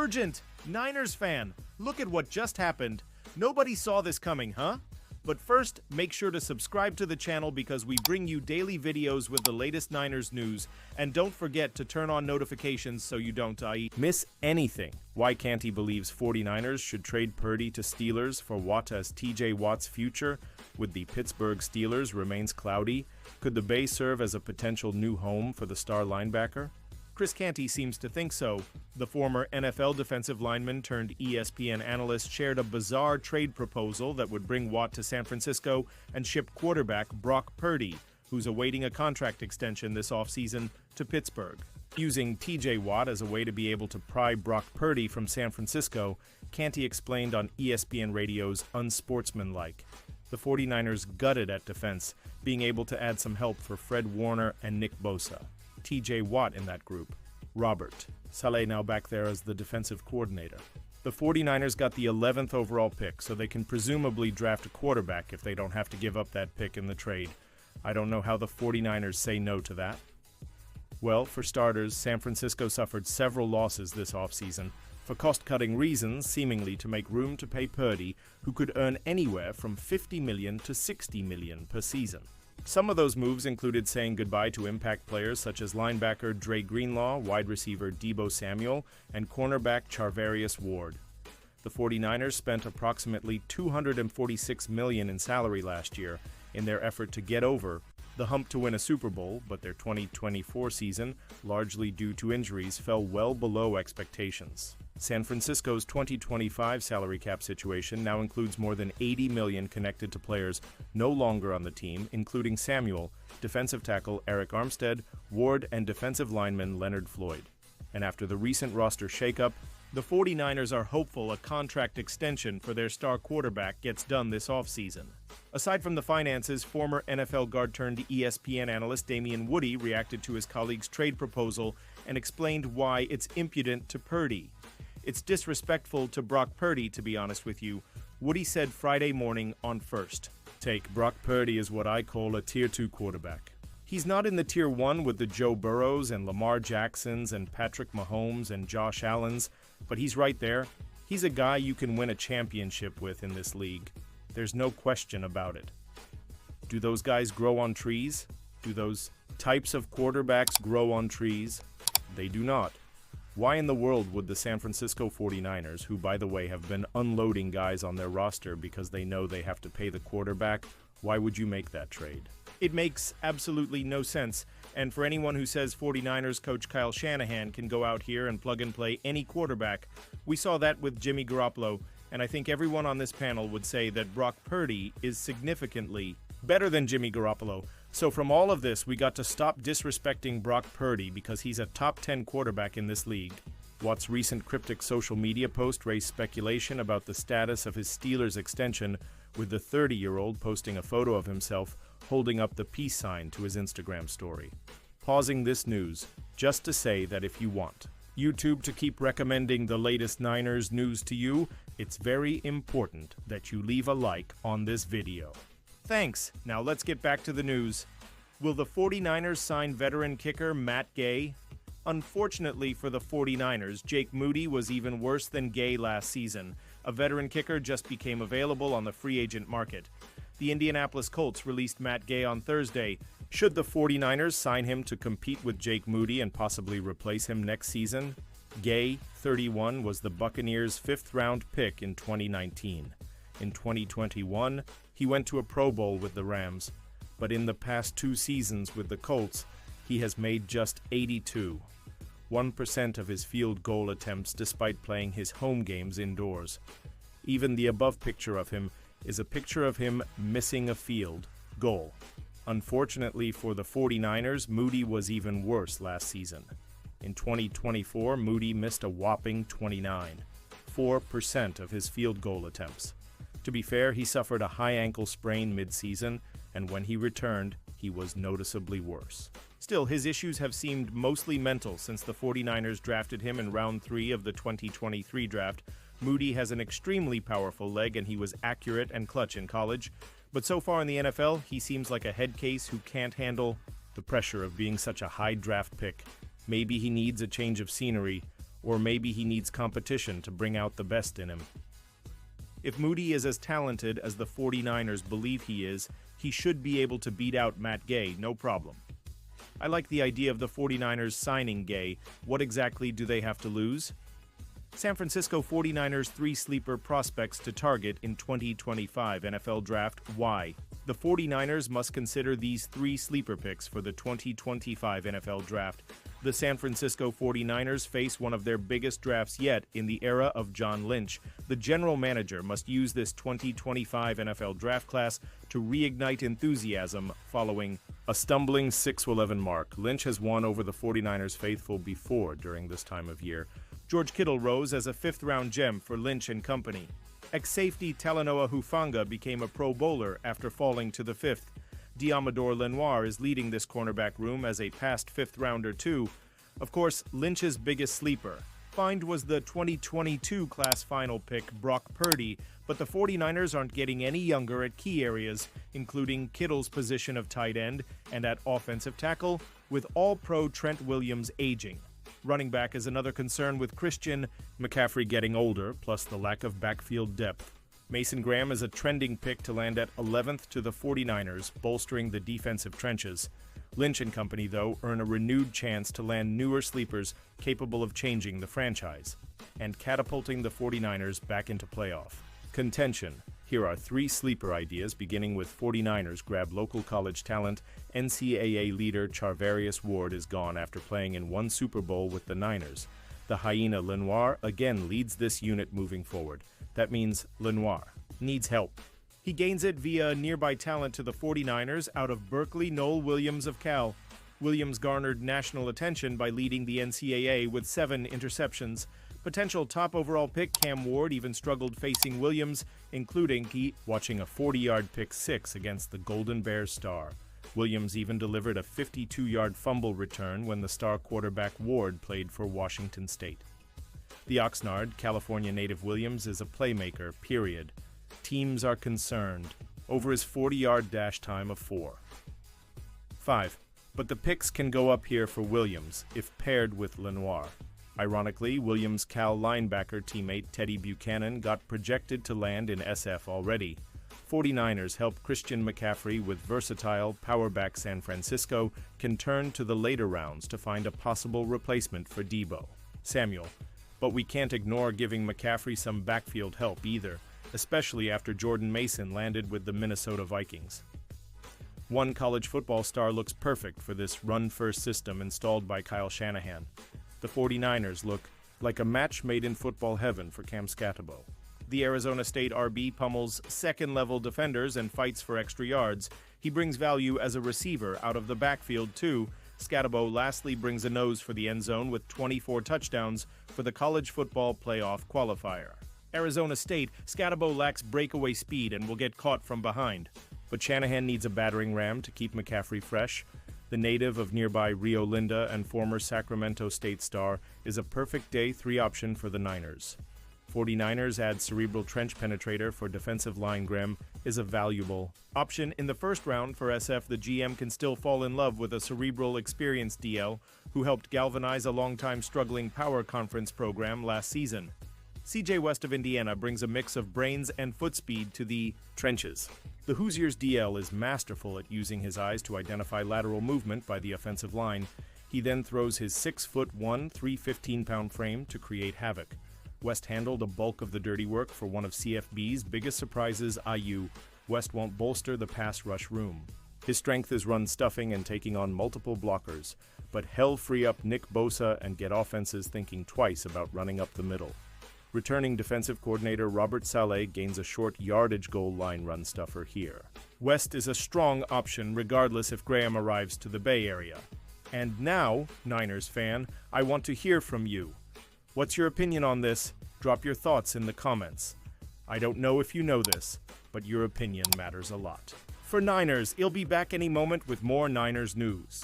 Urgent! Niners fan, look at what just happened. Nobody saw this coming, huh? But first, make sure to subscribe to the channel because we bring you daily videos with the latest Niners news. And don't forget to turn on notifications so you don't miss anything. Why Canty believes 49ers should trade Purdy to Steelers for Watt as TJ Watt's future with the Pittsburgh Steelers remains cloudy. Could the Bay serve as a potential new home for the star linebacker? Chris Canty seems to think so. The former NFL defensive lineman turned ESPN analyst shared a bizarre trade proposal that would bring Watt to San Francisco and ship quarterback Brock Purdy, who's awaiting a contract extension this offseason, to Pittsburgh. Using TJ Watt as a way to be able to pry Brock Purdy from San Francisco, Canty explained on ESPN Radio's Unsportsmanlike. The 49ers gutted at defense, being able to add some help for Fred Warner and Nick Bosa. TJ Watt in that group. Robert Saleh now back there as the defensive coordinator. The 49ers got the 11th overall pick, so they can presumably draft a quarterback if they don't have to give up that pick in the trade. I don't know how the 49ers say no to that. Well, for starters, San Francisco suffered several losses this offseason for cost-cutting reasons, seemingly to make room to pay Purdy, who could earn anywhere from $50 million to $60 million per season. Some of those moves included saying goodbye to impact players such as linebacker Dre Greenlaw, wide receiver Deebo Samuel, and cornerback Charvarius Ward. The 49ers spent approximately $246 million in salary last year in their effort to get over the hump to win a Super Bowl, but their 2024 season, largely due to injuries, fell well below expectations. San Francisco's 2025 salary cap situation now includes more than $80 million connected to players no longer on the team, including Samuel, defensive tackle Eric Armstead, Ward, and defensive lineman Leonard Floyd. And after the recent roster shakeup, the 49ers are hopeful a contract extension for their star quarterback gets done this offseason. Aside from the finances, former NFL guard turned ESPN analyst Damien Woody reacted to his colleague's trade proposal and explained why it's impudent to Purdy. It's disrespectful to Brock Purdy, to be honest with you, Woody said Friday morning on First Take. Brock Purdy is what I call a Tier 2 quarterback. He's not in the Tier 1 with the Joe Burrows and Lamar Jacksons and Patrick Mahomes and Josh Allens, but he's right there. He's a guy you can win a championship with in this league. There's no question about it. Do those guys grow on trees? Do those types of quarterbacks grow on trees? They do not. Why in the world would the San Francisco 49ers, who by the way have been unloading guys on their roster because they know they have to pay the quarterback, why would you make that trade? It makes absolutely no sense, and for anyone who says 49ers coach Kyle Shanahan can go out here and plug and play any quarterback, we saw that with Jimmy Garoppolo, and I think everyone on this panel would say that Brock Purdy is significantly better than Jimmy Garoppolo. So from all of this, we got to stop disrespecting Brock Purdy because he's a top 10 quarterback in this league. Watt's recent cryptic social media post raised speculation about the status of his Steelers extension, with the 30-year-old posting a photo of himself holding up the peace sign to his Instagram story. Pausing this news, just to say that if you want YouTube to keep recommending the latest Niners news to you, it's very important that you leave a like on this video. Thanks. Now let's get back to the news. Will the 49ers sign veteran kicker Matt Gay? Unfortunately for the 49ers, Jake Moody was even worse than Gay last season. A veteran kicker just became available on the free agent market. The Indianapolis Colts released Matt Gay on Thursday. Should the 49ers sign him to compete with Jake Moody and possibly replace him next season? Gay, 31, was the Buccaneers' fifth-round pick in 2019. In 2021, he went to a Pro Bowl with the Rams, but in the past 2 seasons with the Colts, he has made just 82. 1% of his field goal attempts despite playing his home games indoors. Even the above picture of him is a picture of him missing a field goal. Unfortunately for the 49ers, Moody was even worse last season. In 2024, Moody missed a whopping 4% of his field goal attempts. To be fair, he suffered a high ankle sprain mid-season, and when he returned, he was noticeably worse. Still, his issues have seemed mostly mental since the 49ers drafted him in round 3 of the 2023 draft. Moody has an extremely powerful leg, and he was accurate and clutch in college. But so far in the NFL, he seems like a head case who can't handle the pressure of being such a high draft pick. Maybe he needs a change of scenery, or maybe he needs competition to bring out the best in him. If Moody is as talented as the 49ers believe he is, he should be able to beat out Matt Gay, no problem. I like the idea of the 49ers signing Gay. What exactly do they have to lose? San Francisco 49ers 3 sleeper prospects to target in 2025 NFL Draft. Why? The 49ers must consider these 3 sleeper picks for the 2025 NFL Draft. The San Francisco 49ers face one of their biggest drafts yet in the era of John Lynch. The general manager must use this 2025 NFL Draft class to reignite enthusiasm following a stumbling 6-11 mark. Lynch has won over the 49ers faithful before during this time of year. George Kittle rose as a 5th-round gem for Lynch and company. Ex-safety Talanoa Hufanga became a Pro Bowler after falling to the 5th. Diamador Lenoir is leading this cornerback room as a past 5th-rounder too. Of course, Lynch's biggest sleeper find was the 2022 class final pick Brock Purdy, but the 49ers aren't getting any younger at key areas, including Kittle's position of tight end and at offensive tackle, with All-Pro Trent Williams aging. Running back is another concern with Christian McCaffrey getting older, plus the lack of backfield depth. Mason Graham is a trending pick to land at 11th to the 49ers, bolstering the defensive trenches. Lynch and company, though, earn a renewed chance to land newer sleepers capable of changing the franchise and catapulting the 49ers back into playoff contention. Here are 3 sleeper ideas, beginning with 49ers grab local college talent. NCAA leader Charvarius Ward is gone after playing in 1 Super Bowl with the Niners. The Hyena Lenoir again leads this unit moving forward. That means Lenoir needs help. He gains it via nearby talent to the 49ers out of Berkeley. Noel Williams of Cal. Williams garnered national attention by leading the NCAA with 7 interceptions. Potential top overall pick Cam Ward even struggled facing Williams, including watching a 40-yard pick 6 against the Golden Bears star. Williams even delivered a 52-yard fumble return when the star quarterback Ward played for Washington State. The Oxnard, California native Williams is a playmaker, period. Teams are concerned over his 40-yard dash time of 4. 5. But the picks can go up here for Williams if paired with Lenoir. Ironically, Williams' Cal linebacker teammate Teddy Buchanan got projected to land in SF already. 49ers help Christian McCaffrey with versatile powerback San Francisco can turn to the later rounds to find a possible replacement for Deebo Samuel. But we can't ignore giving McCaffrey some backfield help either, especially after Jordan Mason landed with the Minnesota Vikings. One college football star looks perfect for this run-first system installed by Kyle Shanahan. The 49ers look like a match made in football heaven for Cam Scatabo. The Arizona State RB pummels second-level defenders and fights for extra yards. He brings value as a receiver out of the backfield too. Scatabo lastly brings a nose for the end zone with 24 touchdowns for the college football playoff qualifier. Arizona State, Scatabo lacks breakaway speed and will get caught from behind. But Shanahan needs a battering ram to keep McCaffrey fresh. The native of nearby Rio Linda and former Sacramento State star is a perfect day 3 option for the Niners. 49ers add cerebral trench penetrator for defensive line. Graham is a valuable option. In the first round for SF, the GM can still fall in love with a cerebral experienced DL who helped galvanize a longtime struggling power conference program last season. CJ West of Indiana brings a mix of brains and foot speed to the trenches. The Hoosiers DL is masterful at using his eyes to identify lateral movement by the offensive line. He then throws his 6'1", 315-pound frame to create havoc. West handled a bulk of the dirty work for one of CFB's biggest surprises, IU. West won't bolster the pass rush room. His strength is run stuffing and taking on multiple blockers, but he'll free up Nick Bosa and get offenses thinking twice about running up the middle. Returning defensive coordinator Robert Saleh gains a short yardage goal line run stuffer here. West is a strong option regardless if Graham arrives to the Bay Area. And now, Niners fan, I want to hear from you. What's your opinion on this? Drop your thoughts in the comments. I don't know if you know this, but your opinion matters a lot. For Niners, he'll be back any moment with more Niners news.